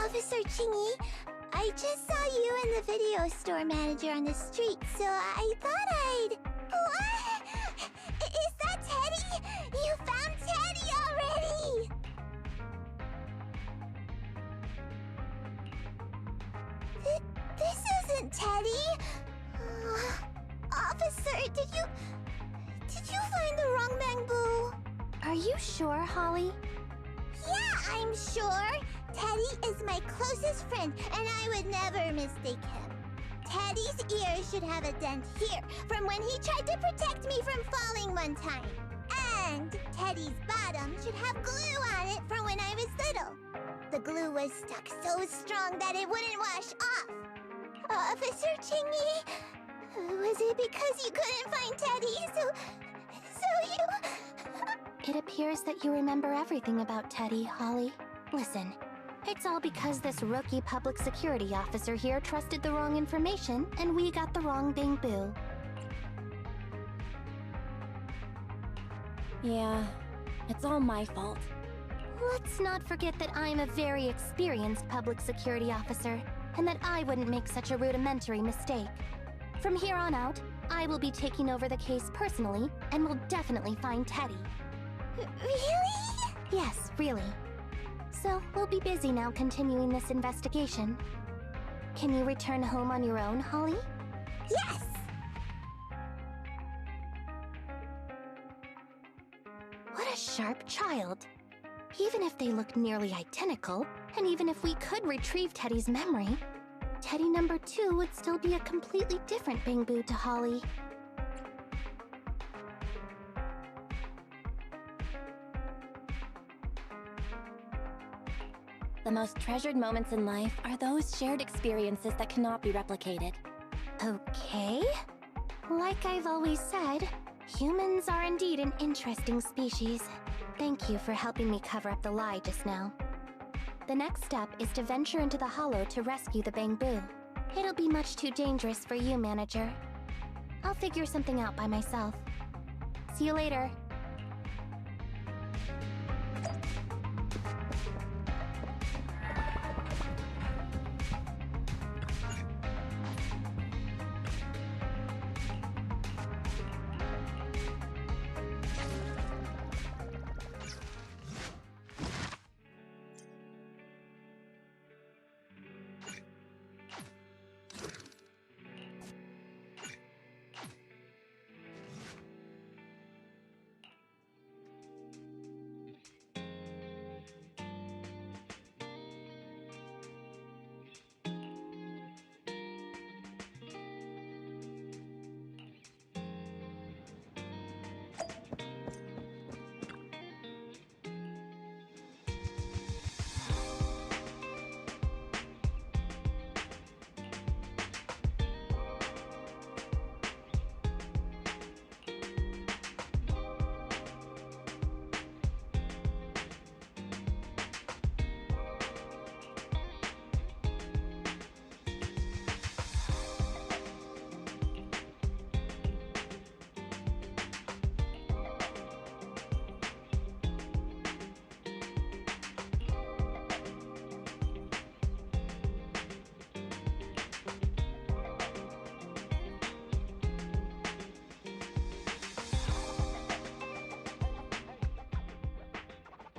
Officer Chingy, I just saw you and the video store manager on the street, so I thought I'd... What? Is that Teddy? You found Teddy already! This isn't Teddy! Officer, did you find the wrong Bamboo? Are you sure, Holly? Yeah, I'm sure! Teddy is my closest friend, and I would never mistake him. Teddy's ear should have a dent here, from when he tried to protect me from falling one time. And Teddy's bottom should have glue on it from when I was little. The glue was stuck so strong that it wouldn't wash off. Officer Chingy, was it because you couldn't find Teddy, so you... It appears that you remember everything about Teddy, Holly. Listen, it's all because this rookie public security officer here trusted the wrong information, and we got the wrong Bamboo. Yeah, it's all my fault. Let's not forget that I'm a very experienced public security officer, and that I wouldn't make such a rudimentary mistake. From here on out, I will be taking over the case personally, and will definitely find Teddy. Really? Yes, really. So, we'll be busy now continuing this investigation. Can you return home on your own, Holly? Yes! What a sharp child. Even if they look nearly identical, and even if we could retrieve Teddy's memory, Teddy number 2 would still be a completely different Bamboo to Holly. The most treasured moments in life are those shared experiences that cannot be replicated. Okay. Like I've always said, humans are indeed an interesting species. Thank you for helping me cover up the lie just now. The next step is to venture into the hollow to rescue the Bamboo. It'll be much too dangerous for you, Manager. I'll figure something out by myself. See you later.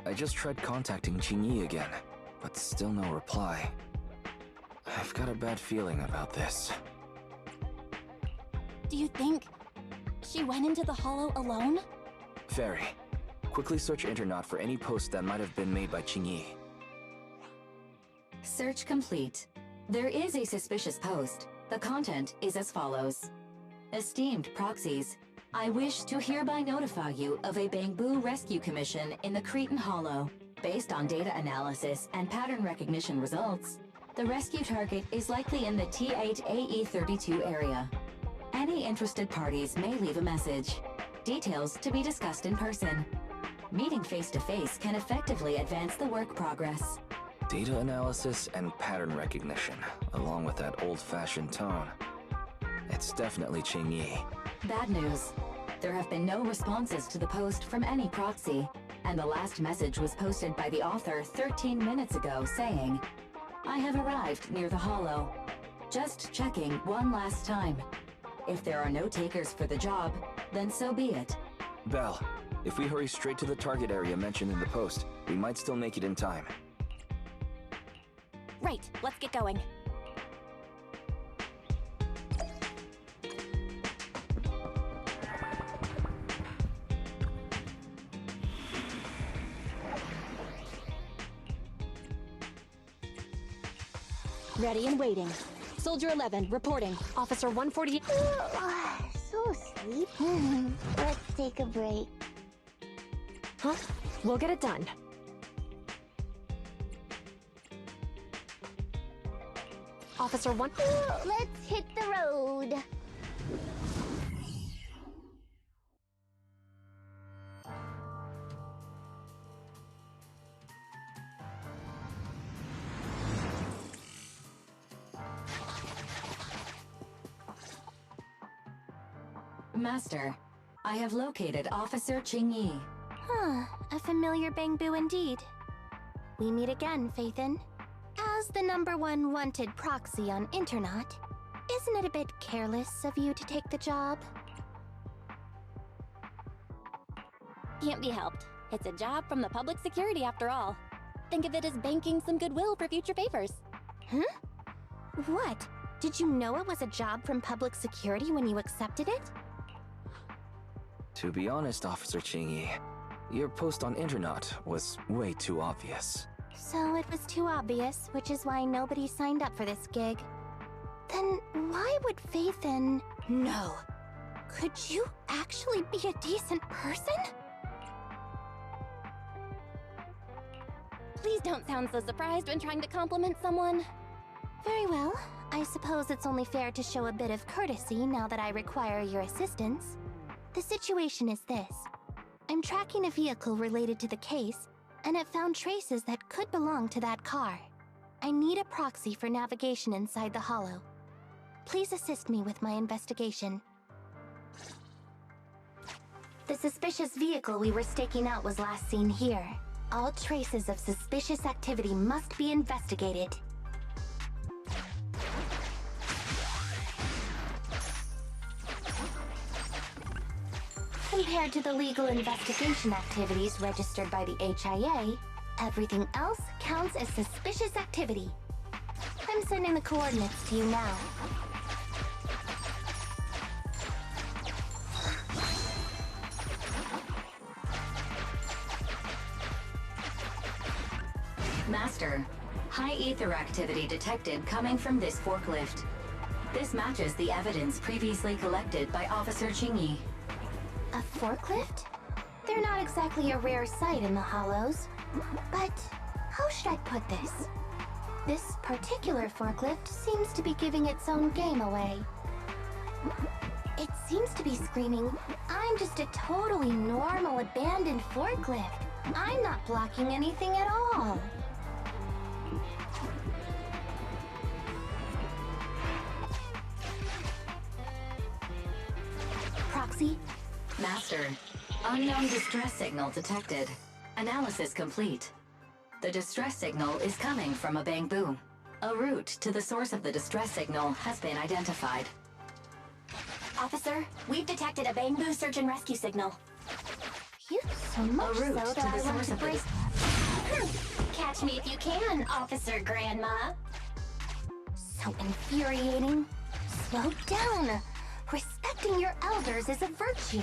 I just tried contacting Chingy again, but still no reply. I've got a bad feeling about this. Do you think she went into the hollow alone? Very. Quickly search Internet for any post that might have been made by Chingy. Search complete. There is a suspicious post. The content is as follows. Esteemed proxies, I wish to hereby notify you of a Bamboo rescue commission in the Cretan Hollow. Based on data analysis and pattern recognition results, the rescue target is likely in the T8AE32 area. Any interested parties may leave a message. Details to be discussed in person. Meeting face-to-face can effectively advance the work progress. Data analysis and pattern recognition, along with that old-fashioned tone. It's definitely Chingy. Bad news. There have been no responses to the post from any proxy, and the last message was posted by the author 13 minutes ago saying, I have arrived near the hollow. Just checking one last time. If there are no takers for the job, then so be it. Belle, if we hurry straight to the target area mentioned in the post, we might still make it in time. Right, let's get going. Ready and waiting. Soldier 11, reporting. Officer 148. So sleepy. Let's take a break. Huh? We'll get it done. Officer 1. Let's hit the road. Master, I have located Officer Qingyi. Huh, a familiar Bangbu indeed. We meet again, Faithin. As the #1 wanted proxy on Internaut, isn't it a bit careless of you to take the job? Can't be helped. It's a job from the public security after all. Think of it as banking some goodwill for future favors. Huh? What? Did you know it was a job from public security when you accepted it? To be honest, Officer Qingyi, your post on Internaut was way too obvious. So it was too obvious, which is why nobody signed up for this gig. Then why would Faithin... No. Could you actually be a decent person? Please don't sound so surprised when trying to compliment someone. Very well. I suppose it's only fair to show a bit of courtesy now that I require your assistance. The situation is this. I'm tracking a vehicle related to the case, and it found traces that could belong to that car. I need a proxy for navigation inside the hollow. Please assist me with my investigation. The suspicious vehicle we were staking out was last seen here. All traces of suspicious activity must be investigated. Compared to the legal investigation activities registered by the HIA, everything else counts as suspicious activity. I'm sending the coordinates to you now. Master, high ether activity detected coming from this forklift. This matches the evidence previously collected by Officer Qingyi. A forklift? They're not exactly a rare sight in the hollows. But how should I put this? This particular forklift seems to be giving its own game away. It seems to be screaming, I'm just a totally normal abandoned forklift. I'm not blocking anything at all. Proxy? Master, unknown distress signal detected. Analysis complete. The distress signal is coming from a Bangbu. A route to the source of the distress signal has been identified. Officer, we've detected a Bangbu search and rescue signal. You so much A route so to that the I want source to of the break... Catch me if you can, Officer Grandma. So infuriating. Slow down. Respecting your elders is a virtue.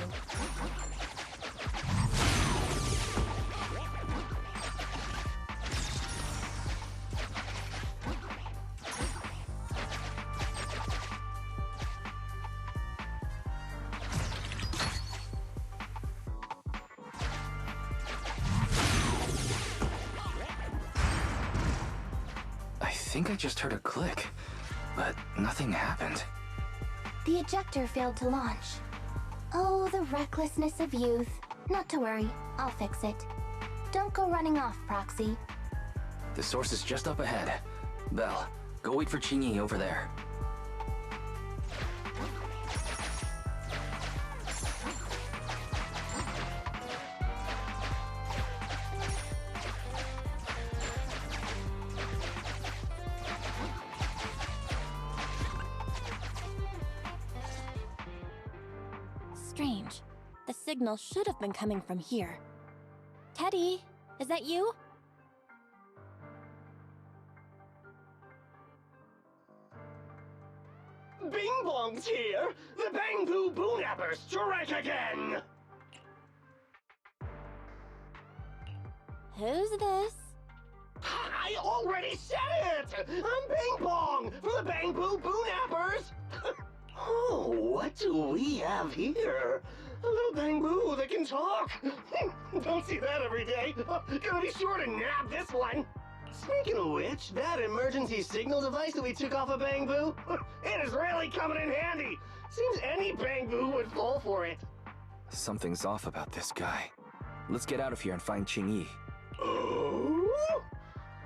I think I just heard a click, but nothing happened. The ejector failed to launch. Oh, the recklessness of youth. Not to worry, I'll fix it. Don't go running off, Proxy. The source is just up ahead. Belle, go wait for Qingyi over there. strange. The signal should have been coming from here. Teddy, is that you? Bing Bong's here! The Bang Boo Boonappers strike again! Who's this? I already said it! I'm Bing Bong from the Bang Boo Boonappers! Oh, what do we have here? A little Bang Boo that can talk! Don't see that every day! Gonna be sure to nab this one! Speaking of which, that emergency signal device that we took off of Bang Boo, it is really coming in handy! Seems any Bang Boo would fall for it. Something's off about this guy. Let's get out of here and find Qingyi. Oh?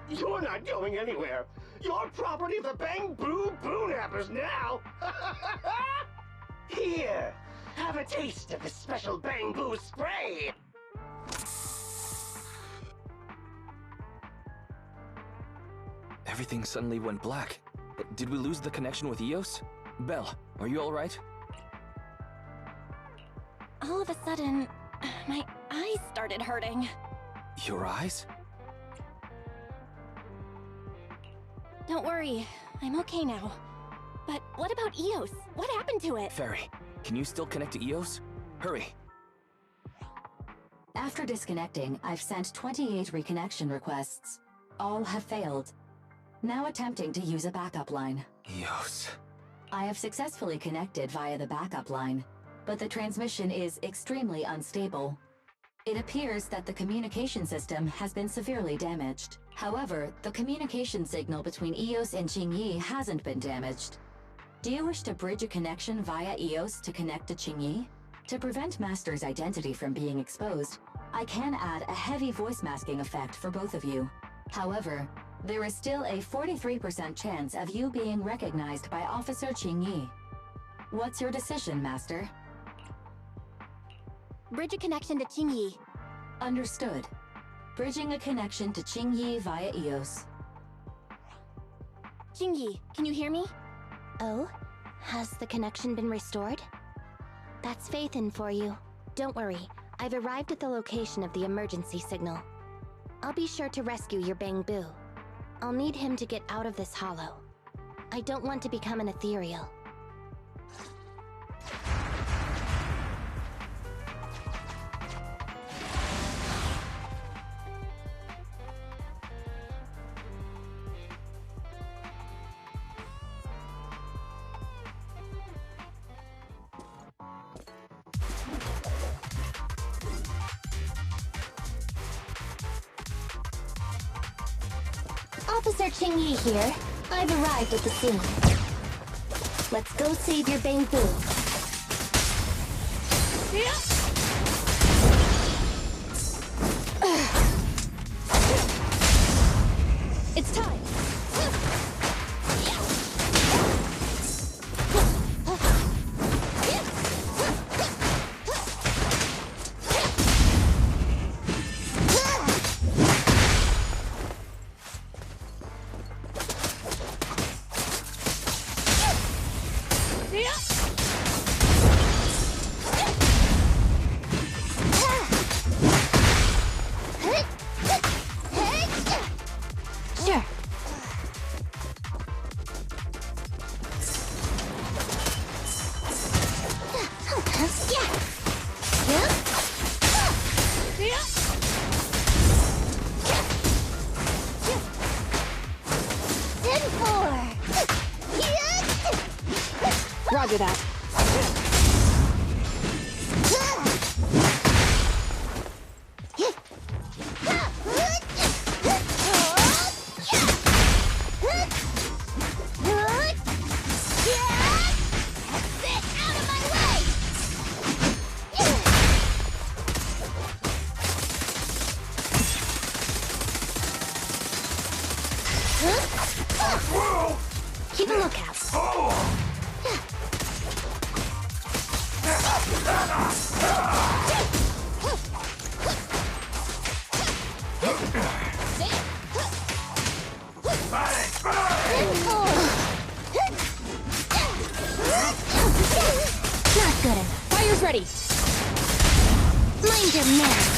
You're not going anywhere. You're property of the Bang Boo Boonappers now. Here, have a taste of this special Bang Boo spray. Everything suddenly went black. Did we lose the connection with Eos? Belle, are you alright? All of a sudden, my eyes started hurting. Your eyes? Don't worry, I'm okay now. But what about Eos? What happened to it? Fairy, can you still connect to Eos? Hurry! After disconnecting, I've sent 28 reconnection requests. All have failed. Now attempting to use a backup line. Eos. I have successfully connected via the backup line, but the transmission is extremely unstable. It appears that the communication system has been severely damaged. However, the communication signal between Eos and Qingyi hasn't been damaged. Do you wish to bridge a connection via Eos to connect to Qingyi? To prevent Master's identity from being exposed, I can add a heavy voice masking effect for both of you. However, there is still a 43% chance of you being recognized by Officer Qingyi. What's your decision, Master? Bridge a connection to Qingyi. Understood. Bridging a connection to Qingyi via Eos. Qingyi, can you hear me? Oh? Has the connection been restored? That's Faithin for you. Don't worry, I've arrived at the location of the emergency signal. I'll be sure to rescue your Bang Boo. I'll need him to get out of this hollow. I don't want to become an ethereal. Officer Qingyi here. I've arrived at the scene. Let's go save your Bang Boo. It's time. Sure. Roger that. Keep a lookout. Not good enough. Fire's ready. Mind your manners.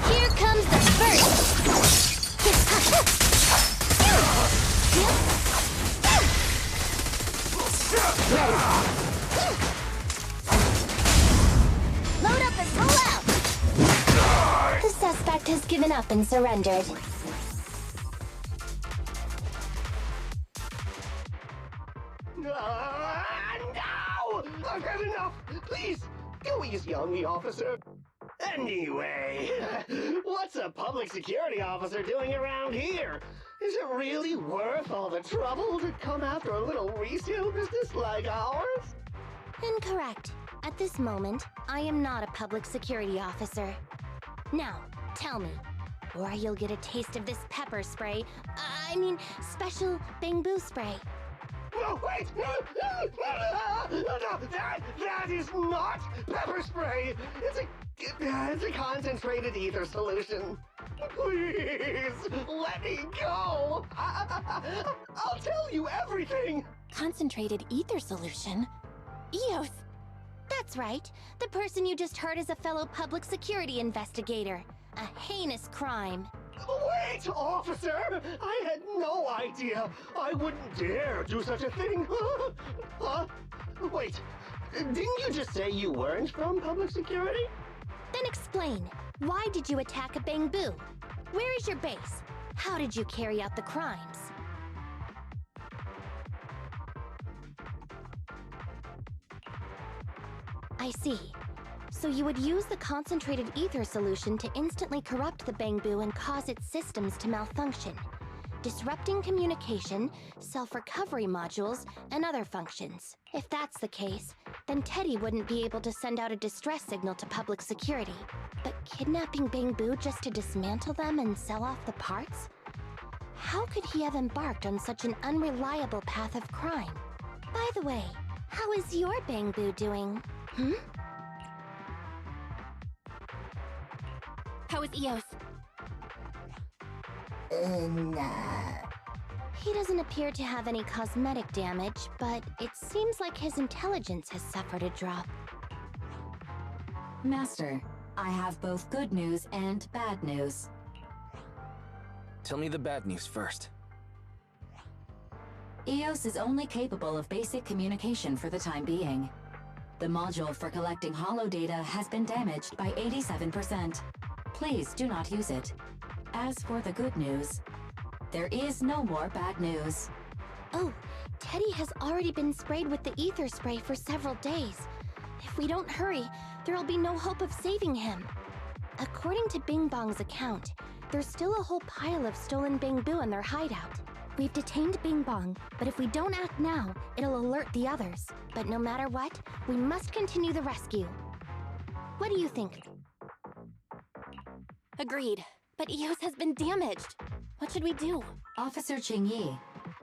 Here comes the first. Load up and pull out. The suspect has given up and surrendered. No! I've had enough! Please, go easy on me, officer. Anyway, what's a public security officer doing around here? Is it really worth all the trouble to come after a little resale business like ours? Incorrect. At this moment, I am not a public security officer. Now, tell me, or you'll get a taste of this pepper spray. I mean, special bamboo spray. No, wait! No, that is not pepper spray! It's a concentrated ether solution. Please, let me go! I'll tell you everything! Concentrated ether solution? Eos! That's right. The person you just heard is a fellow public security investigator. A heinous crime. Wait, officer! I had no idea! I wouldn't dare do such a thing! Huh? Wait, didn't you just say you weren't from public security? Then explain. Why did you attack a bamboo? Where is your base? How did you carry out the crimes? I see. So you would use the concentrated ether solution to instantly corrupt the bamboo and cause its systems to malfunction, disrupting communication, self-recovery modules, and other functions. If that's the case, then Teddy wouldn't be able to send out a distress signal to public security. But kidnapping bamboo just to dismantle them and sell off the parts? How could he have embarked on such an unreliable path of crime? By the way, how is your bamboo doing? How is Eos? He doesn't appear to have any cosmetic damage, but it seems like his intelligence has suffered a drop. Master, I have both good news and bad news. Tell me the bad news first. Eos is only capable of basic communication for the time being. The module for collecting holo data has been damaged by 87%. Please do not use it. As for the good news, there is no more bad news. Oh, Teddy has already been sprayed with the ether spray for several days. If we don't hurry, there'll be no hope of saving him. According to Bing Bong's account, there's still a whole pile of stolen bamboo in their hideout. We've detained Bing Bong, but if we don't act now, it'll alert the others. But no matter what, we must continue the rescue. What do you think? Agreed. But Eos has been damaged. What should we do? Officer Qingyi,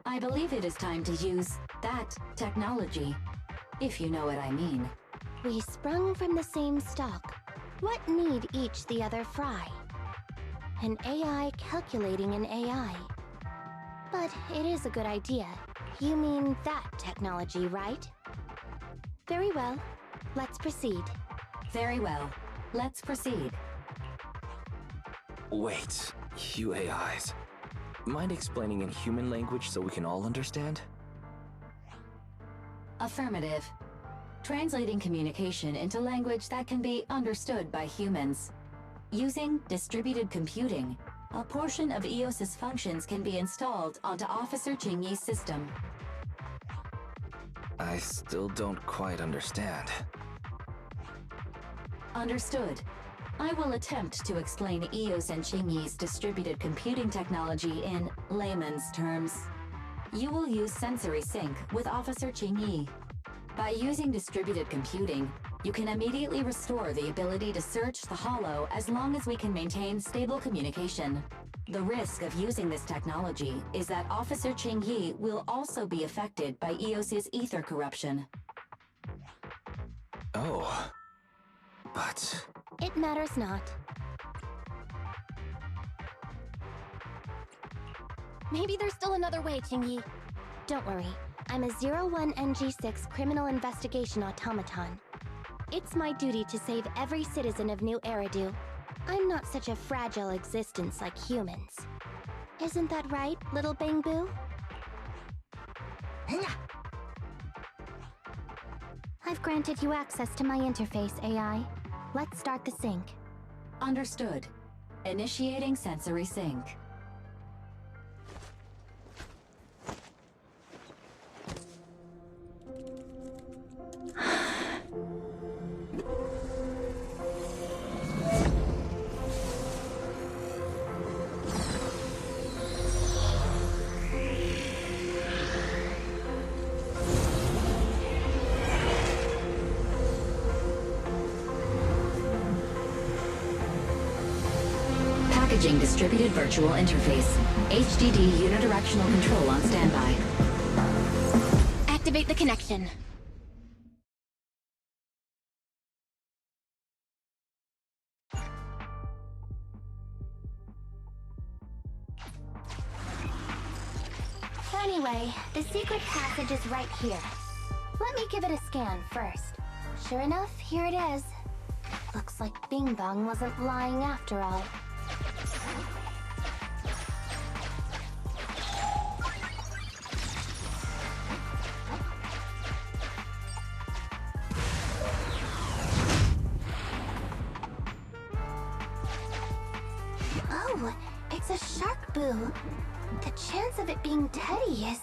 I believe it is time to use that technology, if you know what I mean. We sprung from the same stock. What need each the other fry? An AI calculating an AI. But it is a good idea. You mean that technology, right? Very well. Let's proceed. Very well. Let's proceed. Wait, you AIs. Mind explaining in human language so we can all understand? Affirmative. Translating communication into language that can be understood by humans. Using distributed computing, a portion of EOS's functions can be installed onto Officer Qingyi's system. I still don't quite understand. Understood. I will attempt to explain EOS and Qingyi's distributed computing technology in layman's terms. You will use sensory sync with Officer Qingyi. By using distributed computing, you can immediately restore the ability to search the holo as long as we can maintain stable communication. The risk of using this technology is that Officer Qingyi will also be affected by EOS's ether corruption. Oh. But... It matters not. Maybe there's still another way, Qingyi. Don't worry. I'm a 01NG6 criminal investigation automaton. It's my duty to save every citizen of New Eridu. I'm not such a fragile existence like humans. Isn't that right, little Bangbu? I've granted you access to my interface, AI. Let's start the sync. Understood. Initiating sensory sync. Packaging distributed virtual interface. HDD unidirectional control on standby. Activate the connection. Anyway, the secret passage is right here. Let me give it a scan first. Sure enough, here it is. Looks like Bing Bong wasn't lying after all. Oh, it's a shark boo. The chance of it being Teddy is...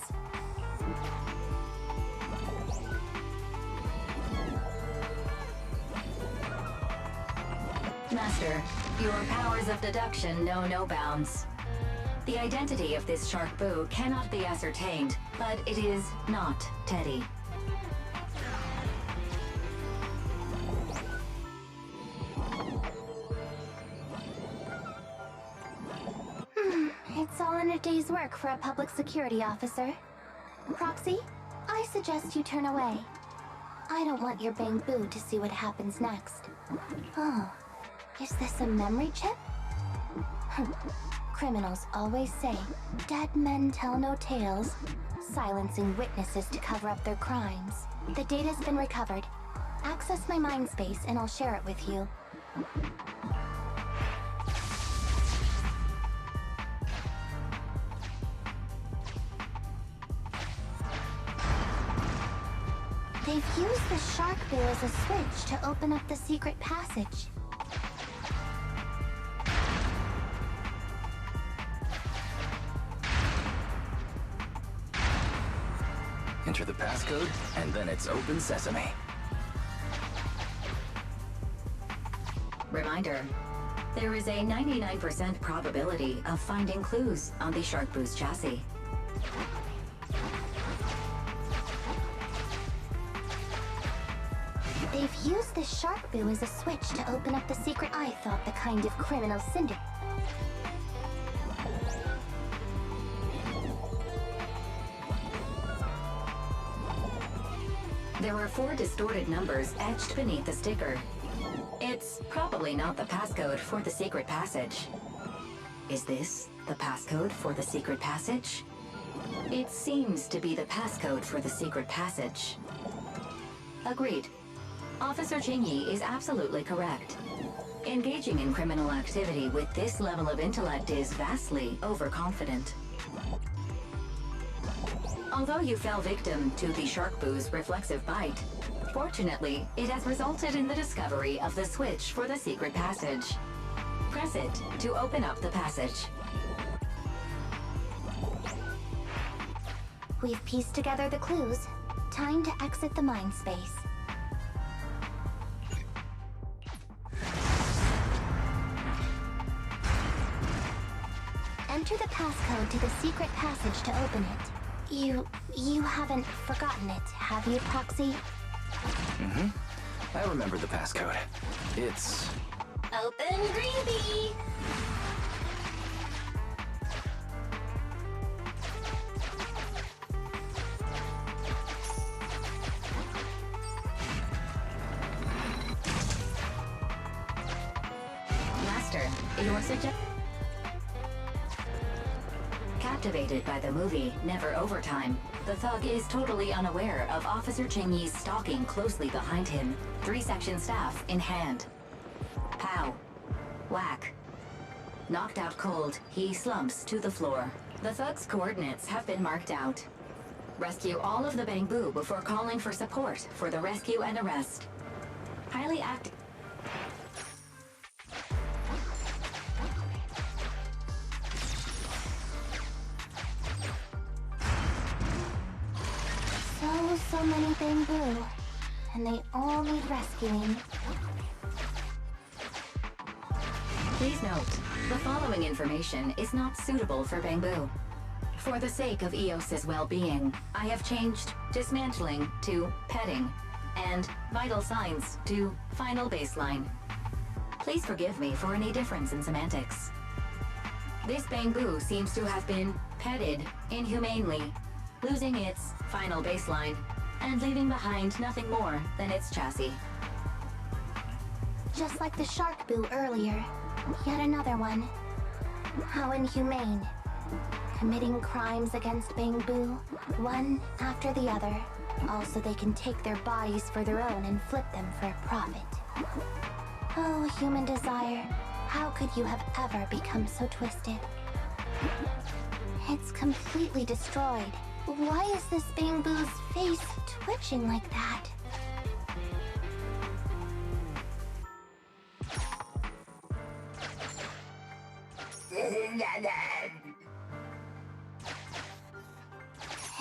Master, your powers of deduction know no bounds. The identity of this shark boo cannot be ascertained, but it is not Teddy. It's all in a day's work for a public security officer. Proxy, I suggest you turn away. I don't want your Bangbu to see what happens next. Oh, is this a memory chip? Criminals always say, dead men tell no tales, silencing witnesses to cover up their crimes. The data's been recovered. Access my mind space and I'll share it with you. They've used the shark boo as a switch to open up the secret passage. Enter the passcode, and then it's open sesame. Reminder, there is a 99% probability of finding clues on the shark boo's chassis. They've used the shark boo as a switch to open up the secret. I thought the kind of criminal cinder. There are 4 distorted numbers etched beneath the sticker. It's probably not the passcode for the secret passage. Is this the passcode for the secret passage? It seems to be the passcode for the secret passage. Agreed. Officer Jingyi is absolutely correct. Engaging in criminal activity with this level of intellect is vastly overconfident. Although you fell victim to the shark boo's reflexive bite, fortunately, it has resulted in the discovery of the switch for the secret passage. Press it to open up the passage. We've pieced together the clues. Time to exit the mind space. Enter the passcode to the secret passage to open it. You haven't forgotten it, have you, Proxy? Mm-hmm. I remember the passcode. It's... Open green bee! Master, your suggestion... captivated by the movie Never Overtime, the thug is totally unaware of Officer Ching-Yi's stalking closely behind him, 3-section staff in hand. Pow. Whack. Knocked out cold, he slumps to the floor. The thug's coordinates have been marked out. Rescue all of the Bangbu before calling for support for the rescue and arrest. Highly active. So many Bangbu, and they all need rescuing. Please note, the following information is not suitable for Bangbu. For the sake of EOS's well-being, I have changed dismantling to petting, and vital signs to final baseline. Please forgive me for any difference in semantics. This Bangbu seems to have been petted inhumanely, losing its final baseline, and leaving behind nothing more than its chassis. Just like the shark boo earlier. Yet another one. How inhumane. Committing crimes against Bangbu, one after the other. Also, they can take their bodies for their own and flip them for a profit. Oh, human desire. How could you have ever become so twisted? It's completely destroyed. Why is this Bangbu's face twitching like that?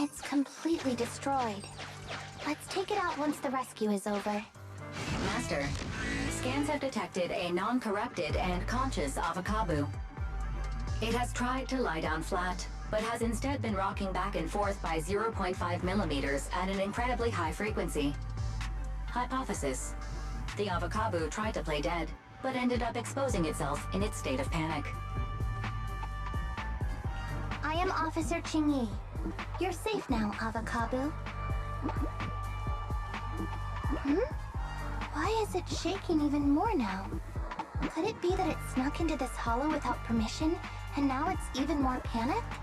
It's completely destroyed. Let's take it out once the rescue is over. Master, scans have detected a non-corrupted and conscious Avakabu. It has tried to lie down flat, but has instead been rocking back and forth by 0.5 millimeters at an incredibly high frequency. Hypothesis: the Avakabu tried to play dead, but ended up exposing itself in its state of panic. I am Officer Ching-Yi. You're safe now, Avakabu. Why is it shaking even more now? Could it be that it snuck into this hollow without permission, and now it's even more panicked?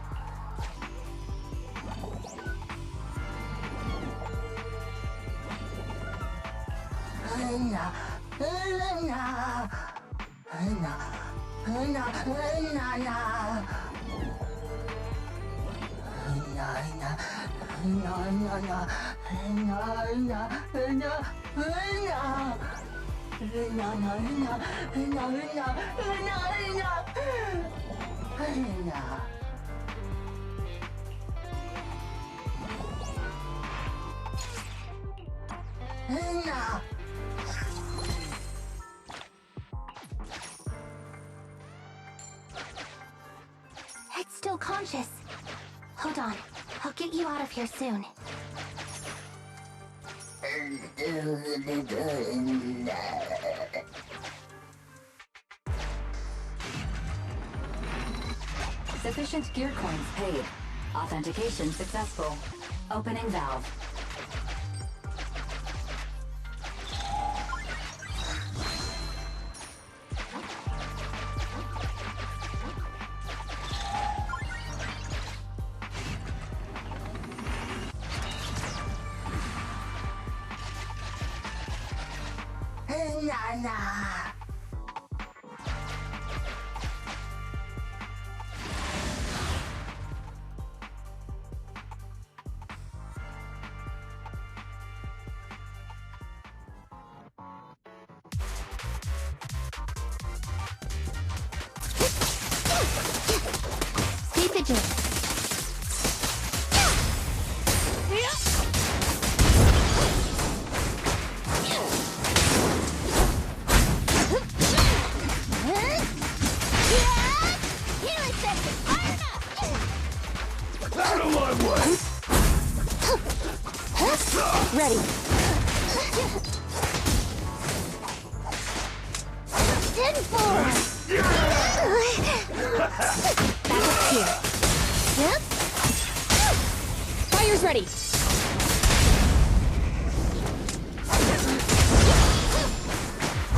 It's still conscious. Hold on. I'll get you out of here soon. Sufficient gear coins paid. Authentication successful. Opening valve. Stay vigilant. Out of my way! Ready. Back up here. Yep. Fire's ready.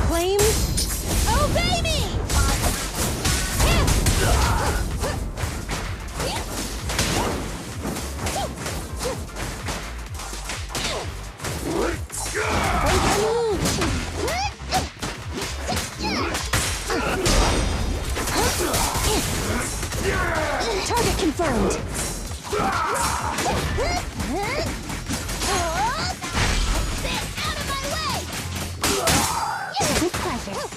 Claim. Obey me! Target confirmed! Out of my way! With pleasure.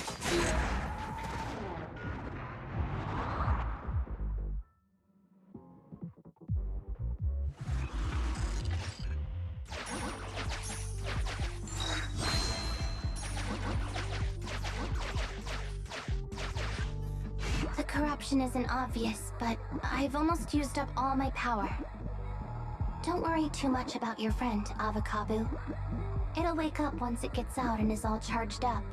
The corruption isn't obvious, but I've almost used up all my power. Don't worry too much about your friend, Avakabu. It'll wake up once it gets out and is all charged up.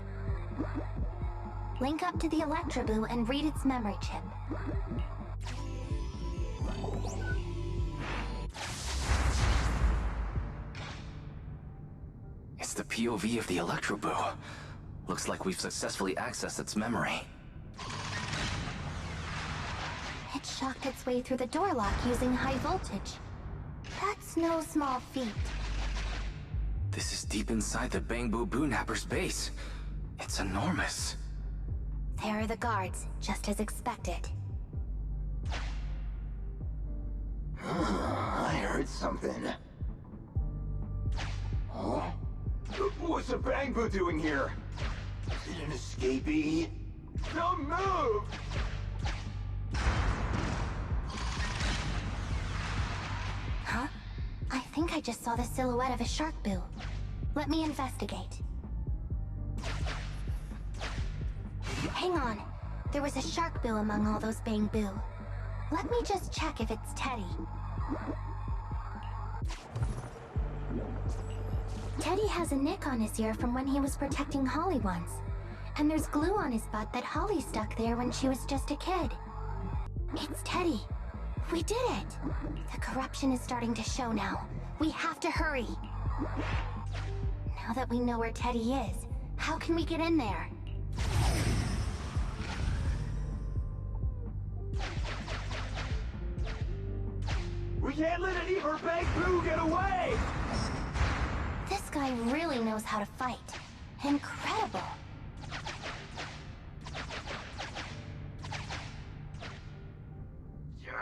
Link up to the Electroboo and read its memory chip. It's the POV of the Electroboo. Looks like we've successfully accessed its memory. It shocked its way through the door lock using high voltage. That's no small feat. This is deep inside the Bangbu Boonapper's base. It's enormous. There are the guards, just as expected. I heard something. Huh? What's the Bangbu doing here? Is it an escapee? Don't move! Huh? I think I just saw the silhouette of a shark boo. Let me investigate. Hang on. There was a shark boo among all those Bangbu. Let me just check if it's Teddy. Teddy has a nick on his ear from when he was protecting Holly once. And there's glue on his butt that Holly stuck there when she was just a kid. It's Teddy. We did it! The corruption is starting to show now. We have to hurry. Now that we know where Teddy is, how can we get in there? We can't let any of our Bangbu get away! This guy really knows how to fight. Incredible.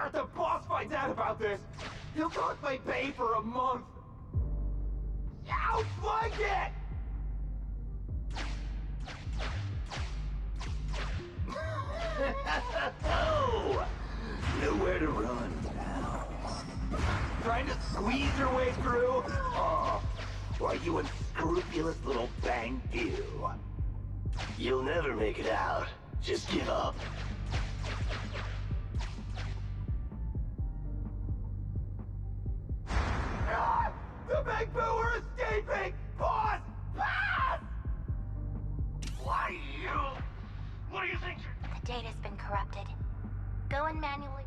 If the boss finds out about this, he'll talk my pay for a month. I'll flank it! Nowhere to run now. Trying to squeeze your way through? Oh, why, you unscrupulous little Bangbu. You'll never make it out. Just give up. Ah! The Bangbu are escaping! Boss! Pass! Why you? What do you think? The data's been corrupted. Go and manually...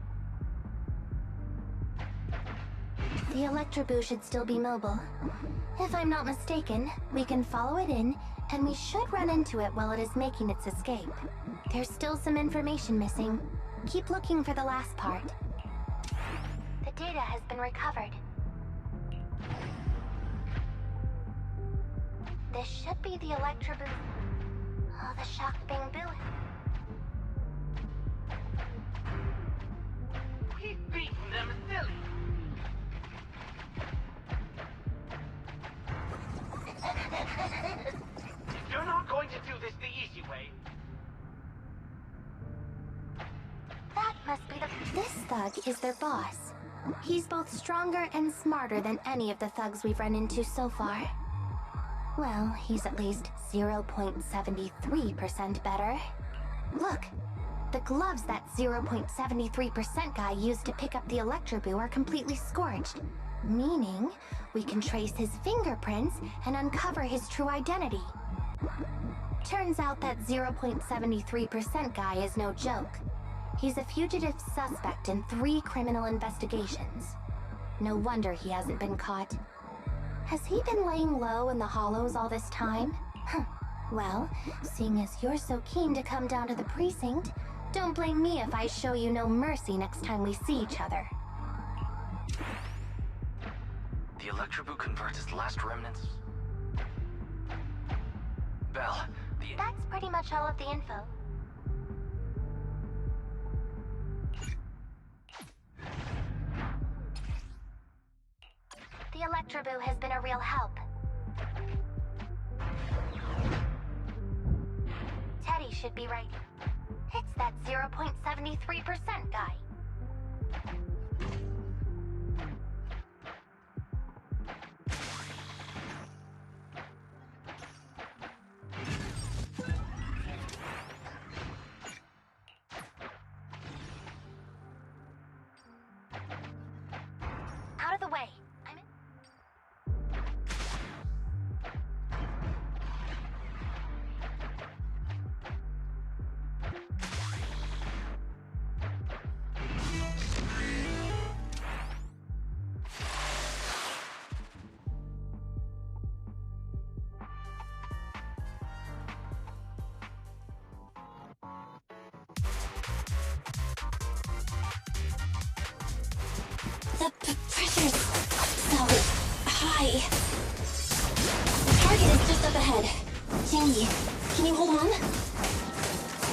The Electroboo should still be mobile. If I'm not mistaken, we can follow it in, and we should run into it while it is making its escape. There's still some information missing. Keep looking for the last part. The data has been recovered. This should be the Electroboo. Oh, the shocked Bangbu. Keep beating them silly. You're not going to do this the easy way. That must be the... This thug is their boss. He's both stronger and smarter than any of the thugs we've run into so far. Well, he's at least 0.73% better. Look! The gloves that 0.73% guy used to pick up the Electroboo are completely scorched. Meaning, we can trace his fingerprints and uncover his true identity. Turns out that 0.73% guy is no joke. He's a fugitive suspect in 3 criminal investigations. No wonder he hasn't been caught. Has he been laying low in the hollows all this time? Huh. Well, seeing as you're so keen to come down to the precinct, don't blame me if I show you no mercy next time we see each other. The Electroboo converts its last remnants. Belle, That's pretty much all of the info. The Electroboo has been a real help. Teddy should be right. It's that 0.73% guy. Out of the way. I'm in. The pressure's so high. Target is just up ahead. Jingy, can you hold on?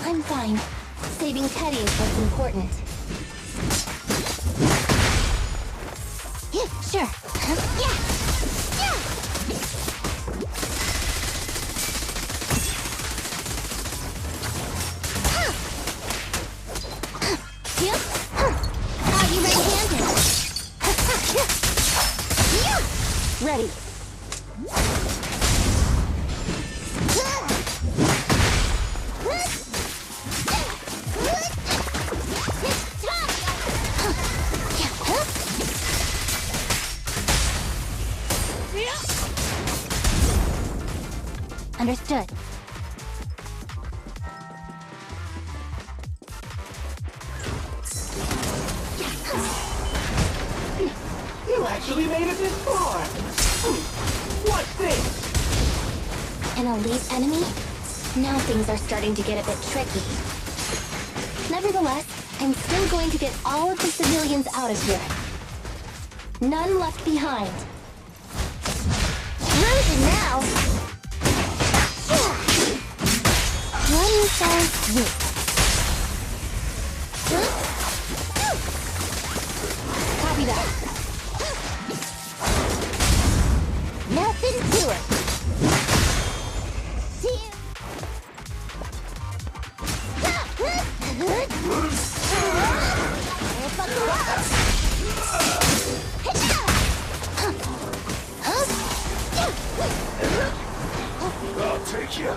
I'm fine. Saving Teddy is what's important. Yeah, sure. Yeah! Yeah! Yep. Are you ready-handed? Ready. Understood. You actually made it this far! What's this? An elite enemy? Now things are starting to get a bit tricky. Nevertheless, I'm still going to get all of the civilians out of here. None left behind. Cruising now! One fell swoop. Copy that. Nothing to it. See you. I'll take you.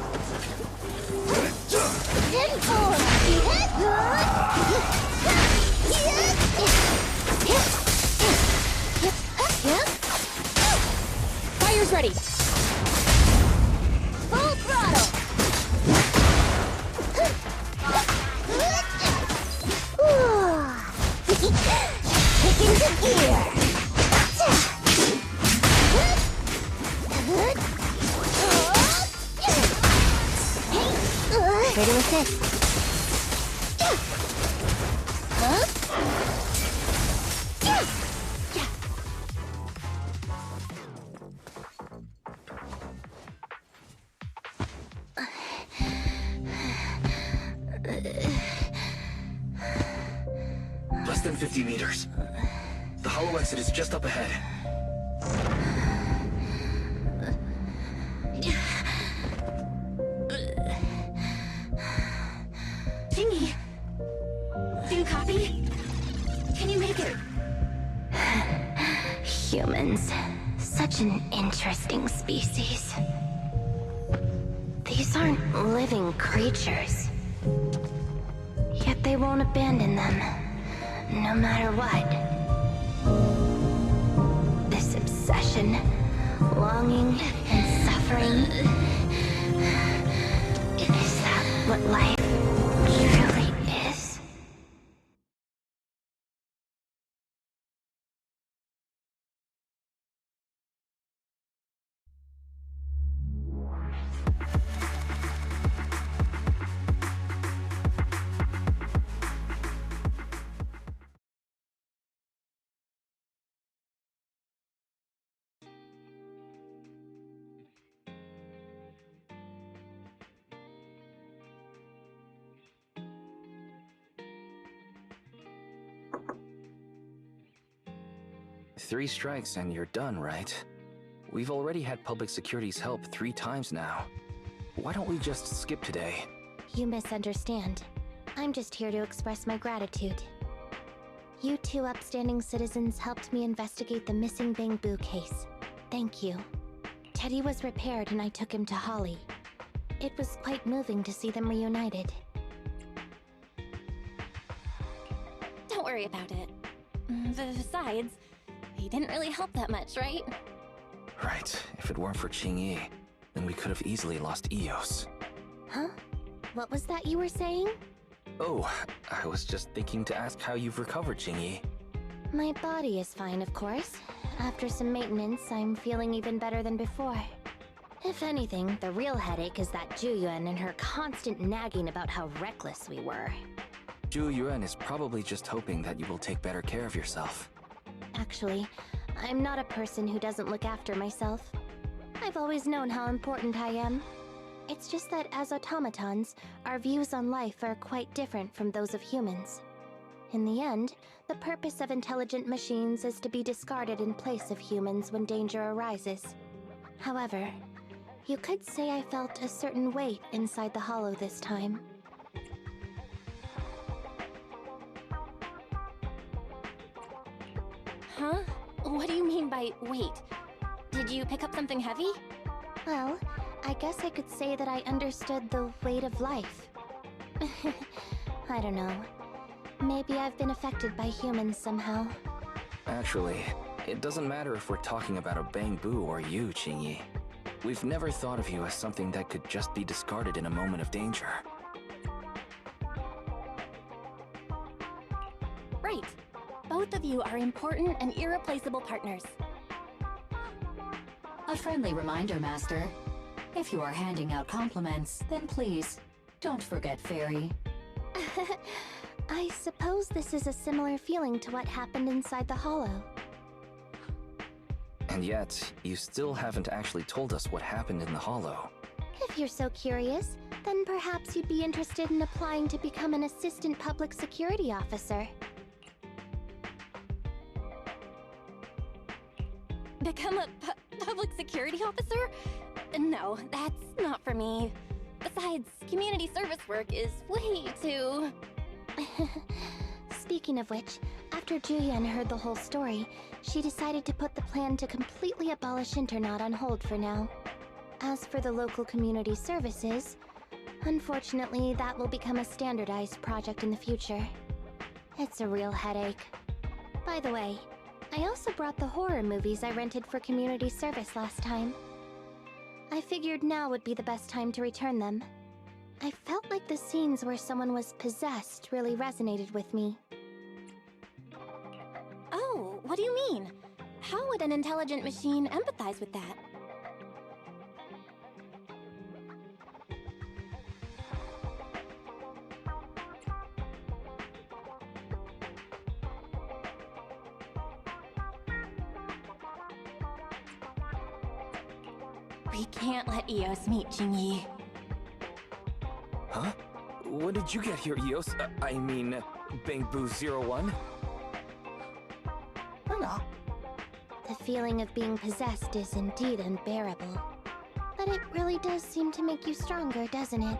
Fire's ready. Full throttle. Kick into gear. Ready with this. Huh? Less than 50 meters. The hollow exit is just up ahead. Jingy! Do you copy? Can you make it? Humans. Such an interesting species. These aren't living creatures. Yet they won't abandon them, no matter what. This obsession, longing, and suffering. Is that what life truly is? 3 strikes and you're done, right? We've already had public security's help 3 times now. Why don't we just skip today? You misunderstand. I'm just here to express my gratitude. You 2 upstanding citizens helped me investigate the missing Bamboo case. Thank you. Teddy was repaired and I took him to Holly. It was quite moving to see them reunited. Don't worry about it. Besides, he didn't really help that much, right? Right. If it weren't for Qingyi, then we could have easily lost Eos. Huh? What was that you were saying? Oh, I was just thinking to ask how you've recovered, Qingyi. My body is fine, of course. After some maintenance, I'm feeling even better than before. If anything, the real headache is that Juyuan and her constant nagging about how reckless we were. Juyuan is probably just hoping that you will take better care of yourself. Actually, I'm not a person who doesn't look after myself. I've always known how important I am. It's just that as automatons, our views on life are quite different from those of humans. In the end, the purpose of intelligent machines is to be discarded in place of humans when danger arises. However, you could say I felt a certain weight inside the hollow this time. Huh? What do you mean by weight? Did you pick up something heavy? Well, I guess I could say that I understood the weight of life. I don't know. Maybe I've been affected by humans somehow. Actually, it doesn't matter if we're talking about a Bamboo or you, Qingyi. We've never thought of you as something that could just be discarded in a moment of danger. Right. Both of you are important and irreplaceable partners. A friendly reminder, Master. If you are handing out compliments, then please, don't forget Fairy. I suppose this is a similar feeling to what happened inside the hollow. And yet, you still haven't actually told us what happened in the hollow. If you're so curious, then perhaps you'd be interested in applying to become an assistant public security officer. Become a public security officer? No, that's not for me. Besides, community service work is way too... Speaking of which, after Julian heard the whole story, she decided to put the plan to completely abolish Internaut on hold for now. As for the local community services, unfortunately that will become a standardized project in the future. It's a real headache. By the way, I also brought the horror movies I rented for community service last time. I figured now would be the best time to return them. I felt like the scenes where someone was possessed really resonated with me. Oh, what do you mean? How would an intelligent machine empathize with that? We can't let Eos meet Qingyi. Huh? When did you get here, Eos? I mean, Bamboo 01? The feeling of being possessed is indeed unbearable. But it really does seem to make you stronger, doesn't it?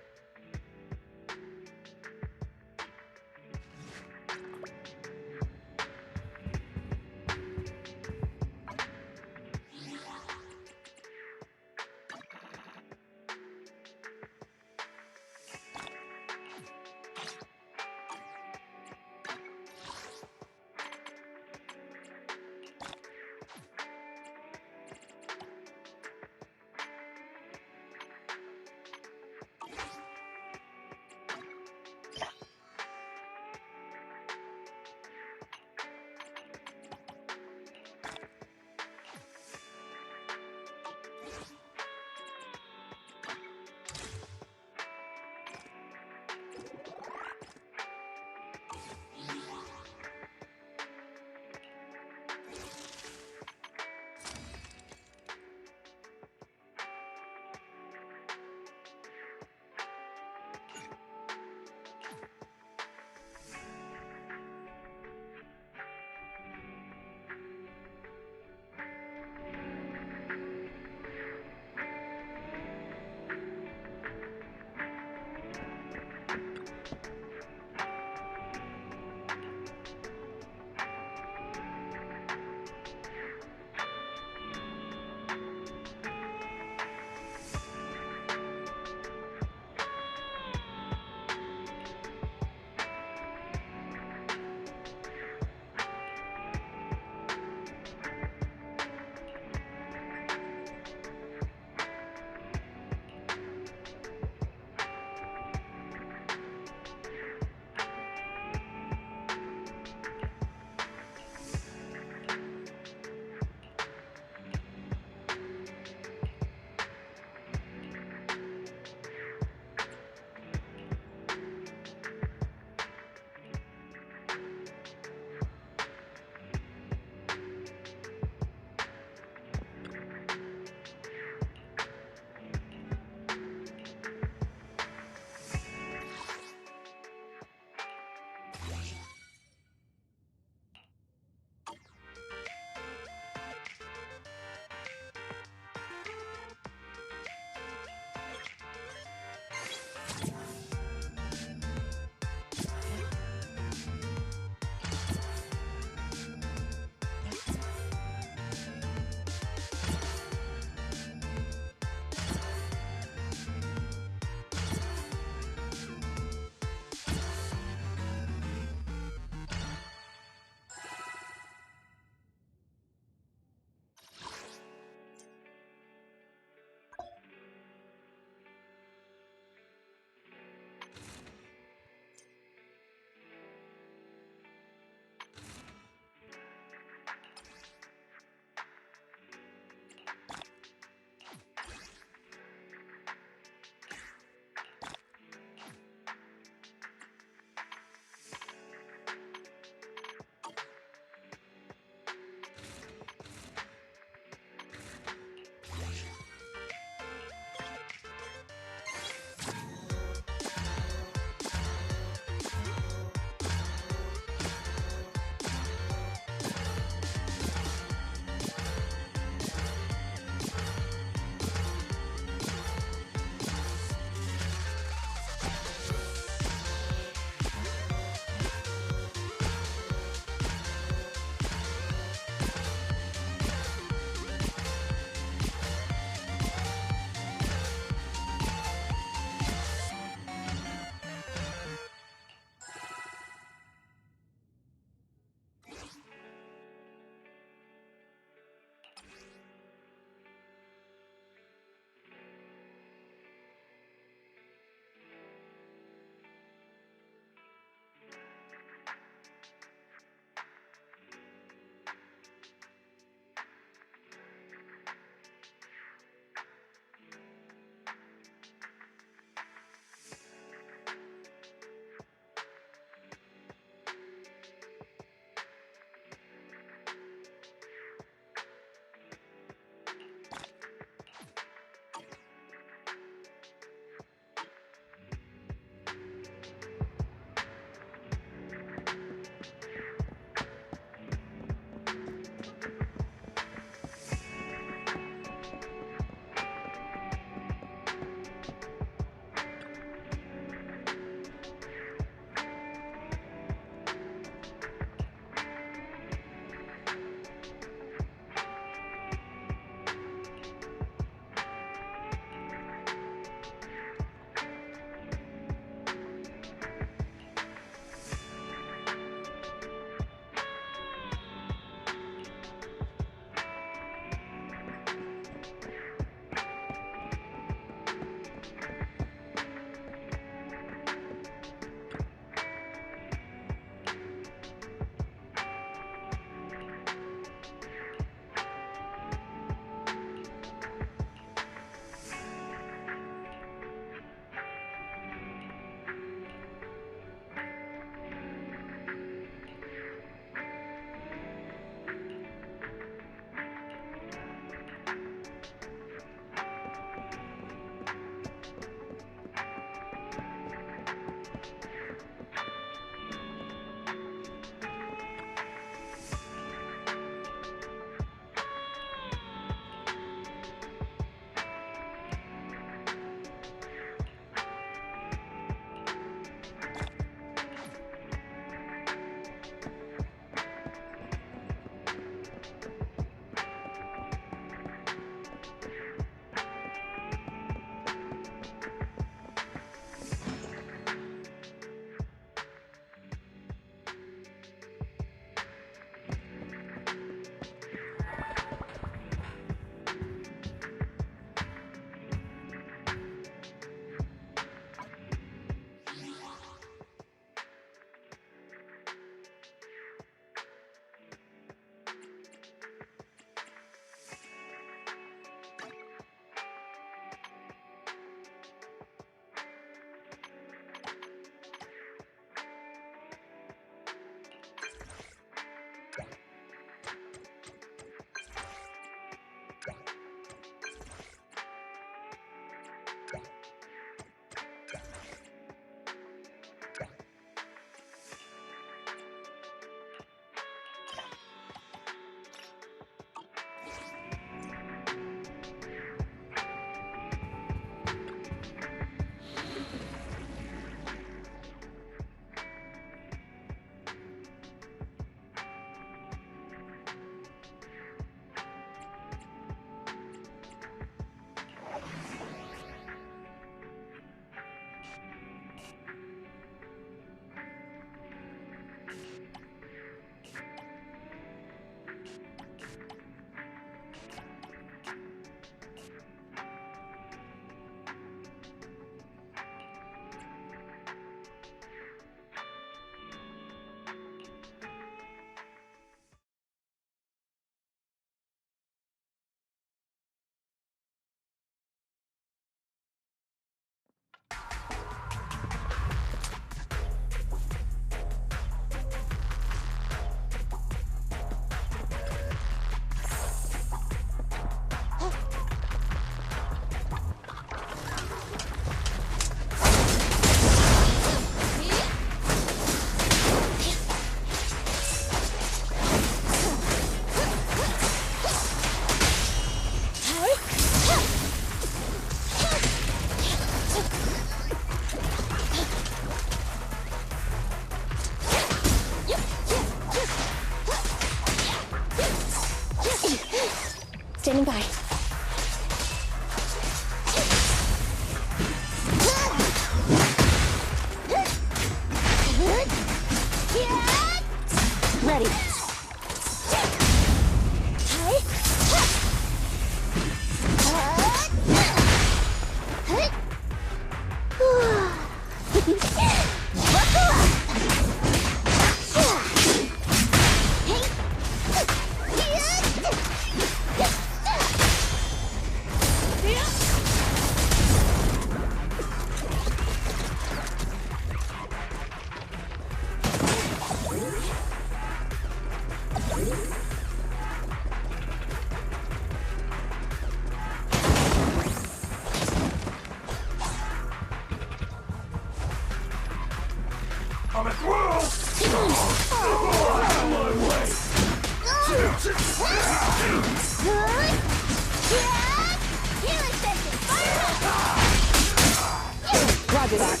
Roger that.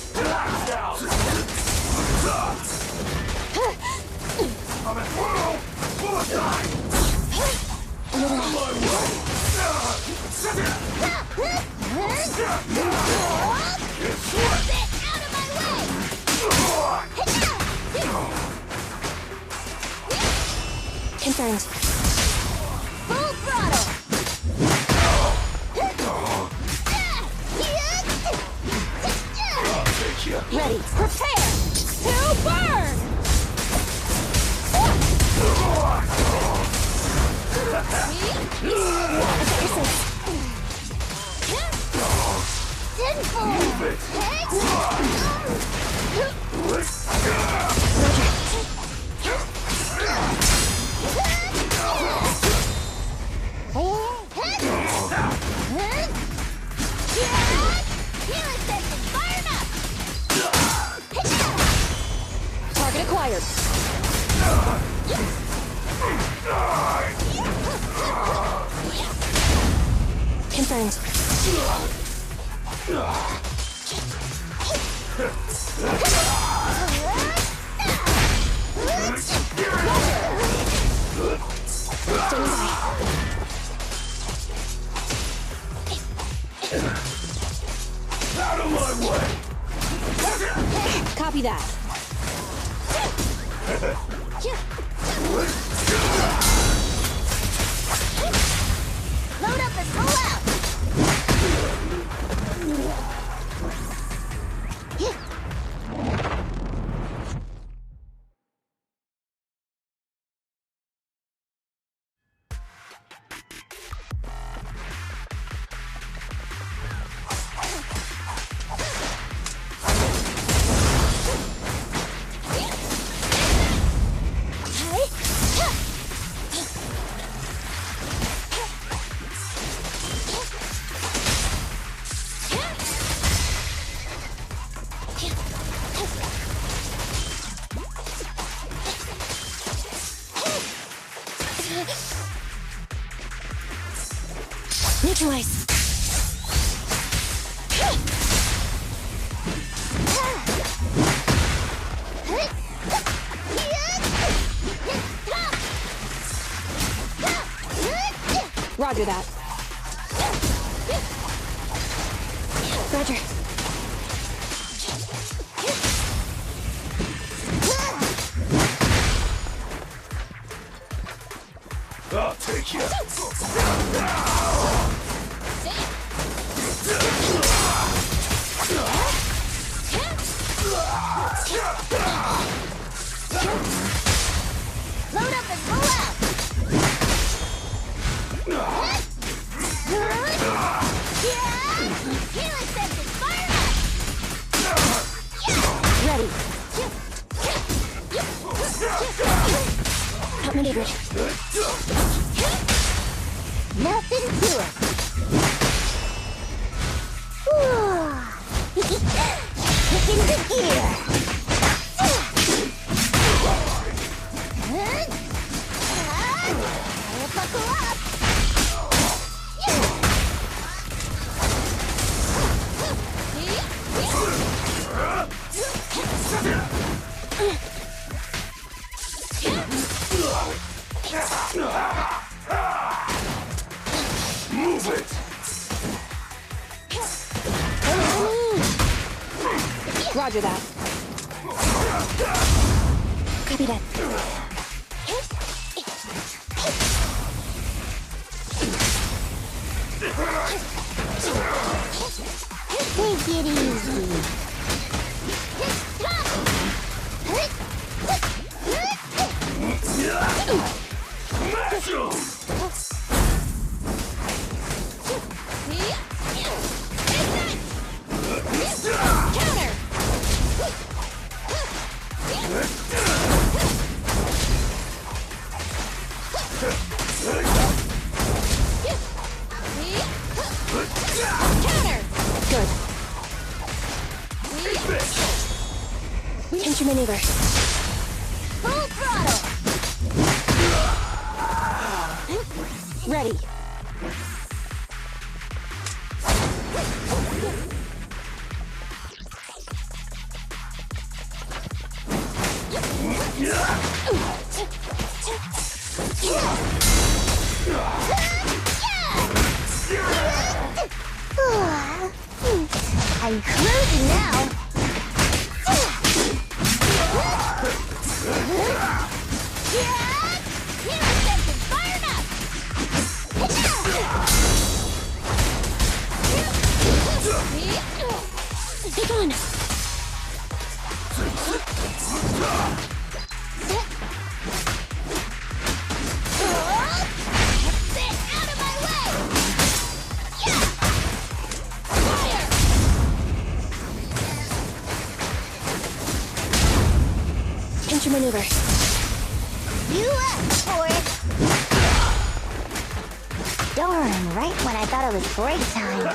I'm at full on my way. Get out of my way! Confirmed. Full throttle! Ready. Prepare to burn! Target acquired. Confirmed. Standing by. Out of my way! Copy that. Load up and roll out! Neutralize. Roger that. Roger. I'll take you. Load up and roll out! Healing sentence, fire up! Ready. Outmaneuvered. Nothing to it. Kick into gear. Buckle up. Move it! Roger that. Copy that. Take it easy. Smash 'em! Counter! Counter! Good. Counter maneuver. Full throttle! Ready. I'm cruising now! Hero sense is fired up! Take on! Sit out of my way! Yeah! Fire! Counter maneuver. You asked for it! Darn, right when I thought it was break time.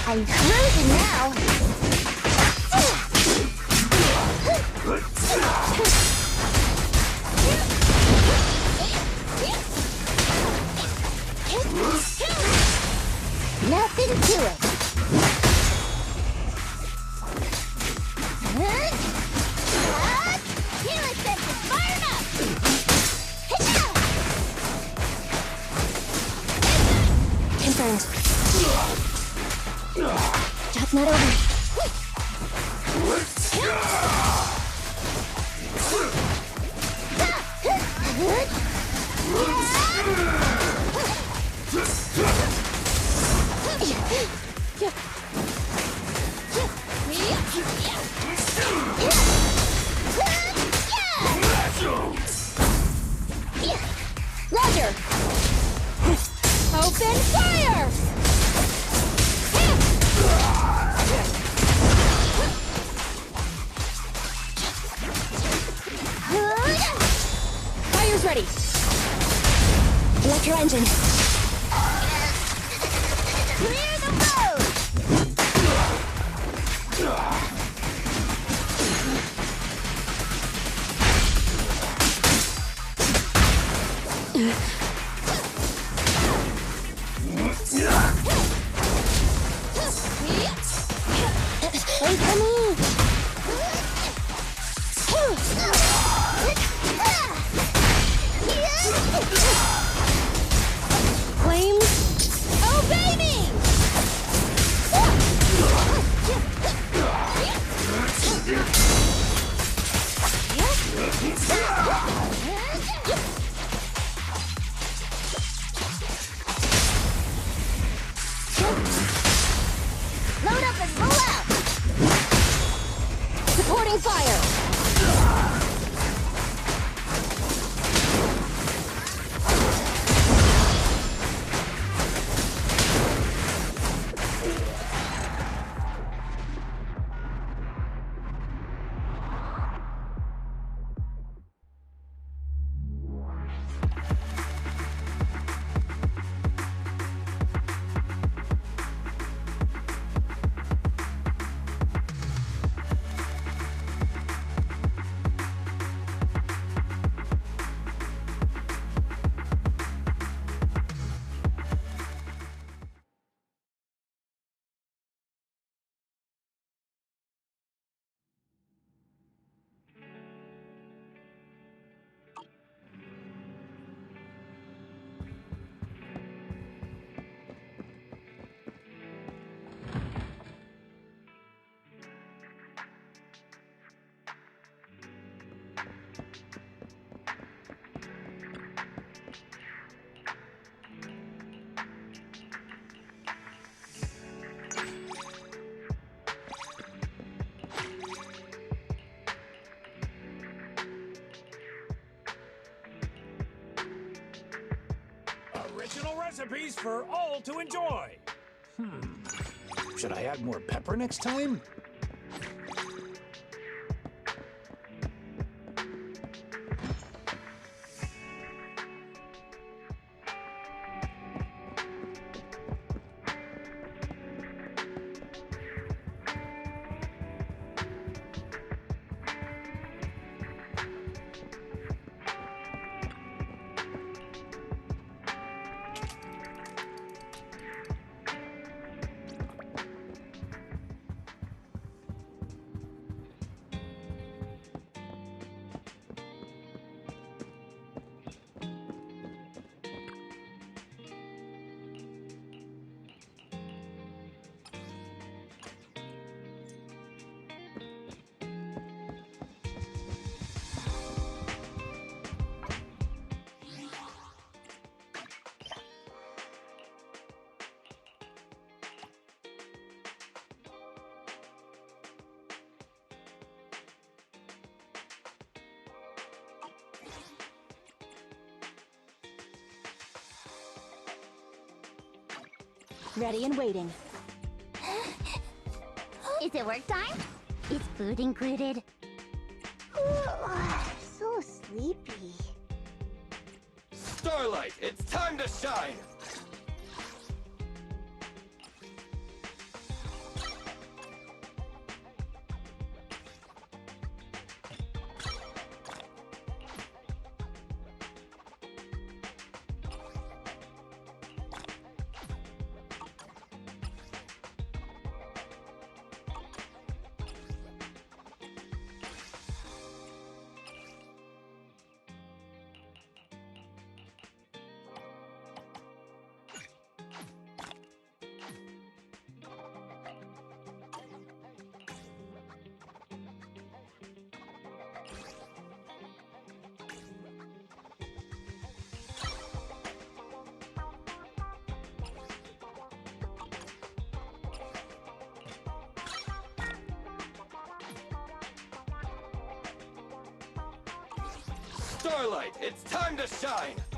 I'm cruising now. Nothing to it. Hero sense is fired up. Confirmed. Job's not over. Roger. Open fire. Fire's ready. Electro engine. Clear the road. Incoming! Flames! Obey me! Load up and roll out! Supporting fire! Original recipes for all to enjoy. Should I add more pepper next time? Ready and waiting. Is it work time? Is food included? So sleepy. Starlight, it's time to shine! Starlight, it's time to shine!